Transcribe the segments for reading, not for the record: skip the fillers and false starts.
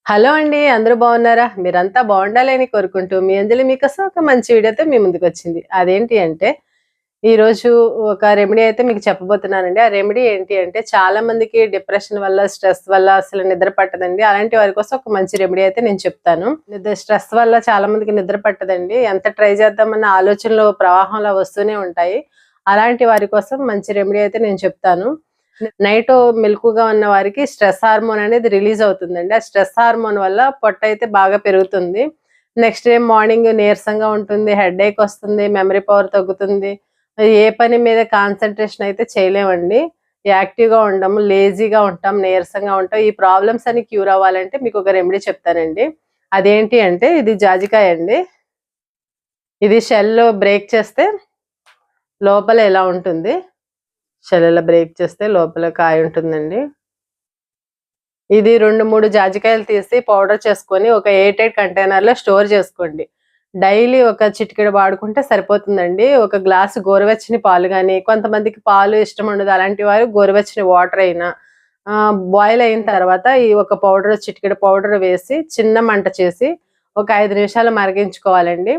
Hello అండి. అందరూ బాగున్నారా? మీరంతా బాగుండాలని కోరుకుంటూ మీ అంజలి మీకోసం ఒక మంచి వీడియోతో మీ ముందుకొచ్చింది. అదేంటి అంటే ఈరోజు ఒక రెమెడీ అయితే మీకు చెప్పబోతున్నానండి. ఆ రెమెడీ ఏంటి అంటే చాలా మందికి డిప్రెషన్ వల్ల, స్ట్రెస్ వల్ల అసలు నిద్ర పట్టదండి. అలాంటి వారి కోసం ఒక మంచి రెమెడీ అయితే నేను చెప్తాను. స్ట్రెస్ వల్ల చాలా మందికి నిద్ర పట్టదండి. ఎంత ట్రై చేద్దామన్న ఆలోచనలు ప్రవాహంలా వస్తూనే ఉంటాయి. అలాంటి వారి కోసం మంచి రెమెడీ అయితే నేను చెప్తాను. నైట్ మెలకువగా ఉన్న వారికి స్ట్రెస్ హార్మోన్ అనేది రిలీజ్ అవుతుందండి. ఆ స్ట్రెస్ హార్మోన్ వల్ల పొట్ట అయితే బాగా పెరుగుతుంది. నెక్స్ట్ డే మార్నింగ్ నీరసంగా ఉంటుంది, హెడేక్ వస్తుంది, మెమరీ పవర్ తగ్గుతుంది. ఏ పని మీద కాన్సంట్రేషన్ అయితే చేయలేమండి. యాక్టివ్‌గా ఉండము, లేజీగా ఉంటాం, నీరసంగా ఉంటాం. ఈ ప్రాబ్లమ్స్ అన్ని క్యూర్ అవ్వాలంటే మీకు ఒక రెమెడీ చెప్తానండి. అదేంటి అంటే ఇది జాజికాయ అండి. ఇది షెల్ బ్రేక్ చేస్తే లోపల ఇలా ఉంటుంది. షెల్ ఇలా బ్రేక్ చేస్తే లోపల కాయ ఉంటుందండి. ఇది 2, 3 జాజికాయలు తీసి పౌడర్ చేసుకొని ఒక ఎయిర్‌టైట్ కంటైనర్‌లో స్టోర్ చేసుకోండి. డైలీ ఒక చిటికెడు వాడుకుంటే సరిపోతుందండి. ఒక గ్లాసు గోరువెచ్చని పాలు గాని, కొంతమందికి పాలు ఇష్టం ఉండదు. అలాంటి వారు గోరువెచ్చని వాటర్ అయినా బాయిల్ అయిన తర్వాత ఈ ఒక చిటికెడు పౌడర్ వేసి చిన్న మంట చేసి ఒక 5 నిమిషాలు మరిగించుకోవాలండి.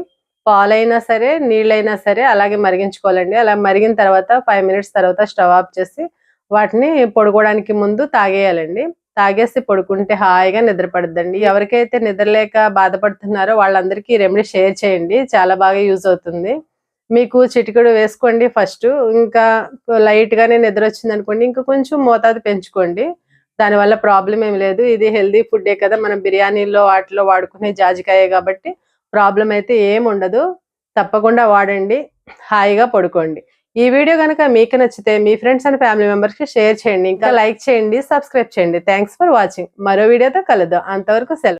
పాలైనా సరే, నీళ్ళైనా సరే అలాగే మరిగించుకోవాలండి. అలా మరిగిన తర్వాత 5 మినిట్స్ తర్వాత స్టవ్ ఆఫ్ చేసి వాటిని పడుకోవడానికి ముందు తాగేయాలండి. తాగేసి పడుకుంటే హాయిగా నిద్ర పడుద్దండి. ఎవరికైతే నిద్ర లేక బాధపడుతున్నారో వాళ్ళందరికీ ఈ రెమెడీ షేర్ చేయండి. చాలా బాగా యూజ్ అవుతుంది. మీకు చిటికెడు వేసుకోండి ఫస్టు. ఇంకా లైట్‌గానే నిద్రొచ్చిందనుకోండి, ఇంకా కొంచెం మోతాదు పెంచుకోండి. దానివల్ల ప్రాబ్లమ్ ఏమి లేదు. ఇది హెల్తీ ఫుడ్డే కదా! మనం బిర్యానీల్లో వాటిలో వాడుకునే జాజికాయే కాబట్టి ప్రాబ్లమ్ అయితే ఏముండదు. తప్పకుండా వాడండి. హాయిగా పడుకోండి. ఈ వీడియో గనక మీకు నచ్చితే మీ ఫ్రెండ్స్ అండ్ ఫ్యామిలీ మెంబర్స్‌కి షేర్ చేయండి. ఇంకా లైక్ చేయండి, సబ్స్క్రైబ్ చేయండి. Thanks for watching. మరో వీడియోతో కలుద్దాం. అంతవరకు సెలవు.